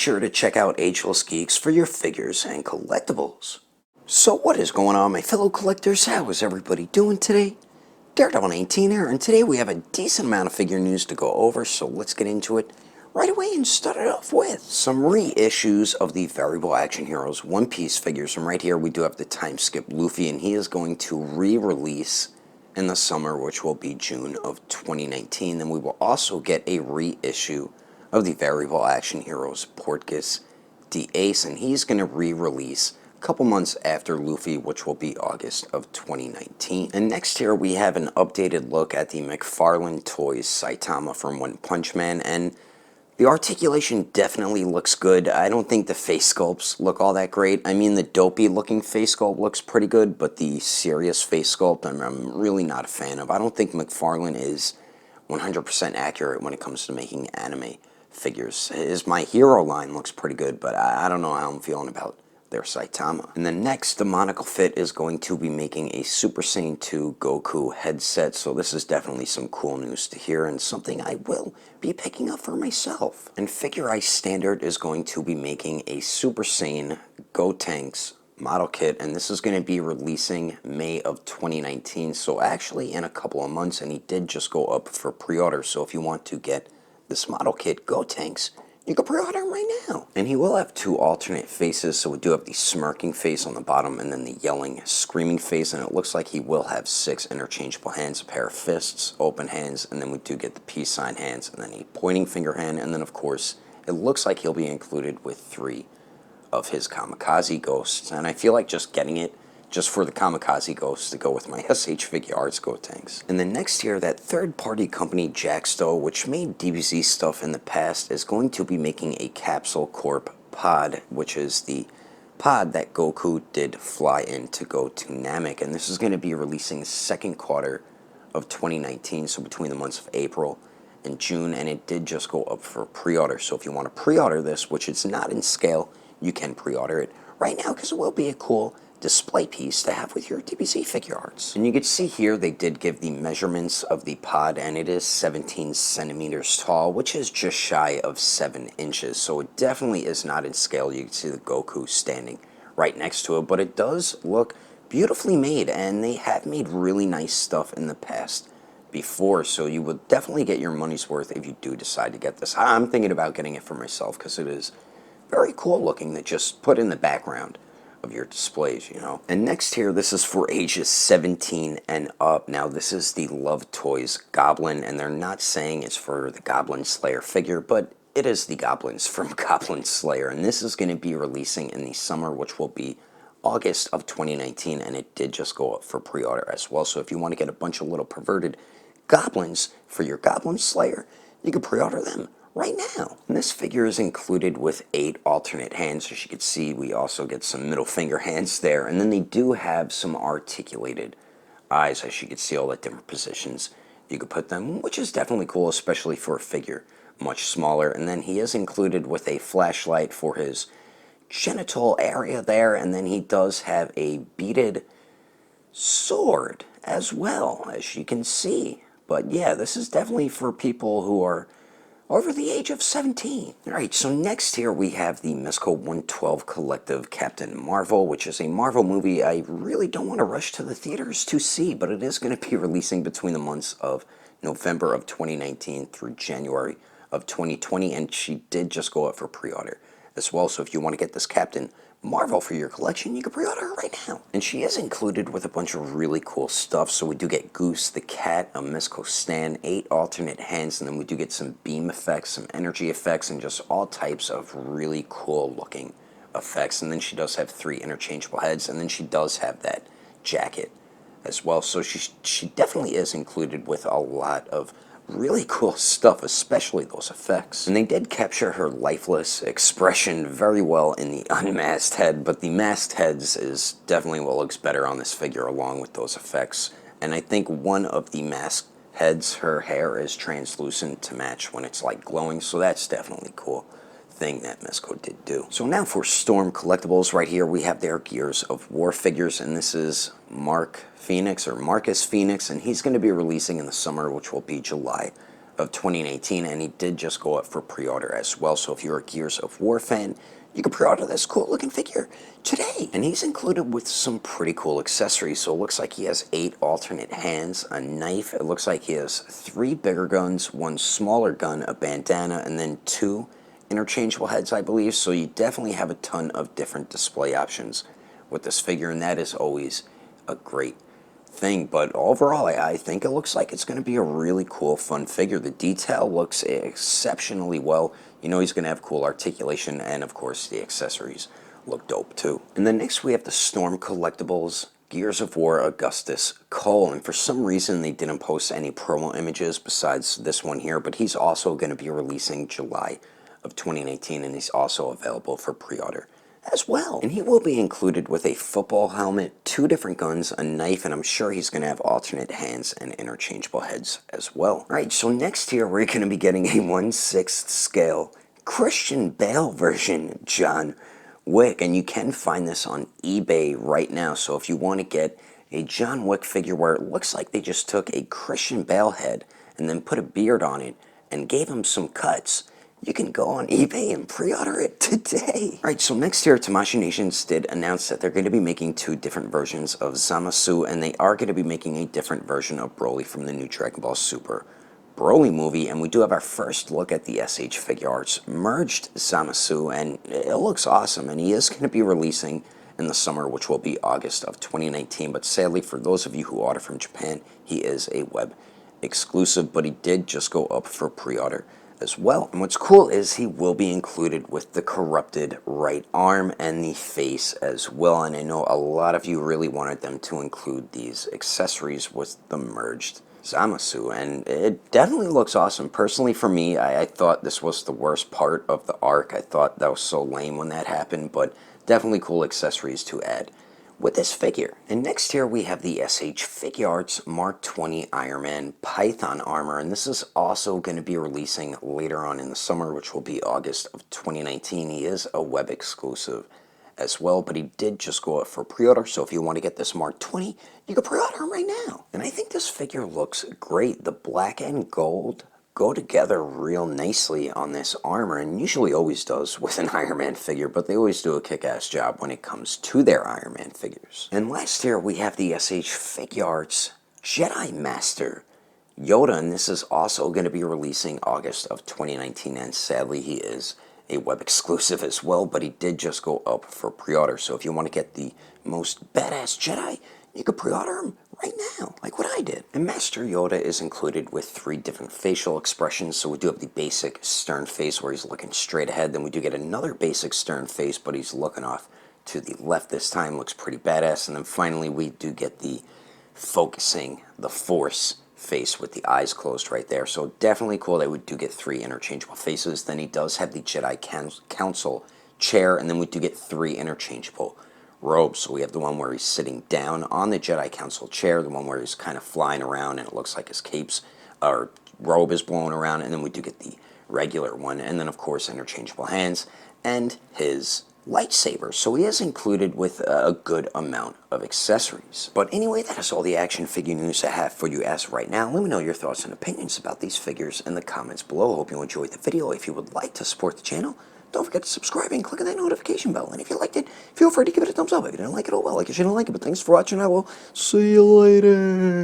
sure to check out Ageless Geeks for your figures and collectibles. So what is going on, my fellow collectors? How is everybody doing today? Daredevil19 here, and today we have a decent amount of figure news to go over, so let's get into it right away and start it off with some reissues of the Variable Action Heroes One Piece figures. And right here we do have the time skip Luffy, and he is going to re-release in the summer, which will be June of 2019. Then we will also get a reissue of the Variable Action Heroes Portgas the Ace, and he's going to re-release a couple months after Luffy, which will be August of 2019. And next here we have an updated look at the McFarlane Toys Saitama from One Punch Man, and the articulation definitely looks good. I don't think the face sculpts look all that great. I mean, the dopey looking face sculpt looks pretty good, but the serious face sculpt I'm really not a fan of. I don't think McFarlane is 100% accurate when it comes to making anime figures. His My Hero line looks pretty good, but I don't know how I'm feeling about their Saitama. And then next, Demoniacal Fit is going to be making a Super Saiyan 2 Goku headset, so this is definitely some cool news to hear and something I will be picking up for myself. And Figure Ice Standard is going to be making a Super Saiyan Gotenks model kit, and this is going to be releasing May of 2019, so actually in a couple of months, and he did just go up for pre-order, so if you want to get this model kit Gotenks, you can pre-order him right now. And he will have two alternate faces, so we do have the smirking face on the bottom and then the yelling, screaming face, and it looks like he will have 6 interchangeable hands, a pair of fists, open hands, and then we do get the peace sign hands, and then a pointing finger hand, and then of course, it looks like he'll be included with 3 of his Kamikaze Ghosts, and I feel like just getting it just for the Kamikaze Ghosts to go with my SH Figure Arts Gotenks. And then next here, that third-party company Jakks, which made DBZ stuff in the past, is going to be making a Capsule Corp Pod, which is the pod that Goku did fly in to go to Namek, and this is going to be releasing the second quarter of 2019, so between the months of April and June, and it did just go up for pre-order. So if you want to pre-order this, which it's not in scale, you can pre-order it right now because it will be a cool display piece to have with your DBZ figure arts. And you can see here they did give the measurements of the pod, and it is 17 centimeters tall, which is just shy of 7 inches, so it definitely is not in scale. You can see the Goku standing right next to it, but it does look beautifully made, and they have made really nice stuff in the past before, so you will definitely get your money's worth if you do decide to get this. I'm thinking about getting it for myself because it is very cool looking to just put in the background of your displays, you know. And next here, this is for ages 17 and up. Now, this is the Love Toys Goblin, and they're not saying it's for the Goblin Slayer figure, but it is the Goblins from Goblin Slayer, and this is going to be releasing in the summer, which will be August of 2019, and it did just go up for pre-order as well. So if you want to get a bunch of little perverted goblins for your Goblin Slayer, you can pre-order them right now. And this figure is included with 8 alternate hands. As you can see, we also get some middle finger hands there, and then they do have some articulated eyes. As you can see, all at different positions you could put them, which is definitely cool, especially for a figure much smaller. And then he is included with a flashlight for his genital area there, and then he does have a beaded sword as well, as you can see. But yeah, this is definitely for people who are over the age of 17. Alright, so next here we have the Mezco 112 Collective Captain Marvel, which is a Marvel movie I really don't want to rush to the theaters to see, but it is going to be releasing between the months of November of 2019 through January of 2020, and she did just go up for pre-order as well. So if you want to get this Captain Marvel for your collection, you can pre-order her right now. And she is included with a bunch of really cool stuff. So we do get Goose the cat, a Mezco stand, 8 alternate hands, and then we do get some beam effects, some energy effects, and just all types of really cool looking effects. And then she does have 3 interchangeable heads, and then she does have that jacket as well. So she definitely is included with a lot of really cool stuff, especially those effects. And they did capture her lifeless expression very well in the unmasked head, but the masked heads is definitely what looks better on this figure along with those effects. And I think one of the masked heads, her hair is translucent to match when it's like glowing, so that's definitely cool thing that Mezco did do. So now for Storm Collectibles, right here we have their Gears of War figures, and this is Marcus Phoenix, and he's going to be releasing in the summer, which will be July of 2019, and he did just go up for pre-order as well. So if you're a Gears of War fan, you can pre-order this cool looking figure today. And he's included with some pretty cool accessories. So it looks like he has 8 alternate hands, a knife. It looks like he has 3 bigger guns, 1 smaller gun, a bandana, and then 2 interchangeable heads, I believe. So you definitely have a ton of different display options with this figure, and that is always a great thing. But overall, I think it looks like it's going to be a really cool, fun figure. The detail looks exceptionally well. You know he's going to have cool articulation, and of course the accessories look dope too. And then next we have the Storm Collectibles Gears of War Augustus Cole, and for some reason they didn't post any promo images besides this one here, but he's also going to be releasing July of 2019, and he's also available for pre-order as well. And he will be included with a football helmet, 2 different guns, a knife, and I'm sure he's going to have alternate hands and interchangeable heads as well. Alright, so next here we're going to be getting a 1/6 scale Christian Bale version John Wick, and you can find this on eBay right now. So if you want to get a John Wick figure where it looks like they just took a Christian Bale head and then put a beard on it and gave him some cuts, you can go on eBay and pre-order it today. Alright, so next here, Tamashii Nations did announce that they're going to be making 2 different versions of Zamusu, and they are going to be making a different version of Broly from the new Dragon Ball Super Broly movie. And we do have our first look at the SH Figure Arts Merged Zamusu, and it looks awesome, and he is going to be releasing in the summer, which will be August of 2019. But sadly, for those of you who order from Japan, he is a web exclusive, but he did just go up for pre-order as well. And what's cool is he will be included with the corrupted right arm and the face as well. And I know a lot of you really wanted them to include these accessories with the Merged Zamusu, and it definitely looks awesome. Personally, for me, I thought this was the worst part of the arc. I thought that was so lame when that happened, but definitely cool accessories to add with this figure. And next here we have the SH Figure Arts Mark 20 Iron Man Python armor, and this is also going to be releasing later on in the summer, which will be August of 2019. He is a web exclusive as well, but he did just go up for pre-order, so if you want to get this Mark 20, you can pre-order him right now. And I think this figure looks great. The black and gold go together real nicely on this armor, and usually always does with an Iron Man figure, but they always do a kick-ass job when it comes to their Iron Man figures. And last here we have the SH Figure Arts Jedi Master Yoda, and this is also going to be releasing August of 2019, and sadly he is a web exclusive as well, but he did just go up for pre-order. So if you want to get the most badass Jedi, you can pre-order him right now, like what I did. And Master Yoda is included with 3 different facial expressions. So we do have the basic stern face where he's looking straight ahead. Then we do get another basic stern face, but he's looking off to the left this time. Looks pretty badass. And then finally we do get the focusing the Force face with the eyes closed right there. So definitely cool that we do get 3 interchangeable faces. Then he does have the Jedi Council chair, and then we do get 3 interchangeable robes. So we have the one where he's sitting down on the Jedi Council chair, the one where he's kind of flying around and it looks like his cape's or robe is blowing around, and then we do get the regular one, and then of course interchangeable hands and his lightsaber. So he is included with a good amount of accessories. But anyway, that is all the action figure news I have for you as of right now. Let me know your thoughts and opinions about these figures in the comments below. Hope you enjoyed the video. If you would like to support the channel, don't forget to subscribe and click on that notification bell. And if you liked it, feel free to give it a thumbs up. If you didn't like it, oh well, like it, you didn't like it. But thanks for watching. I will see you later.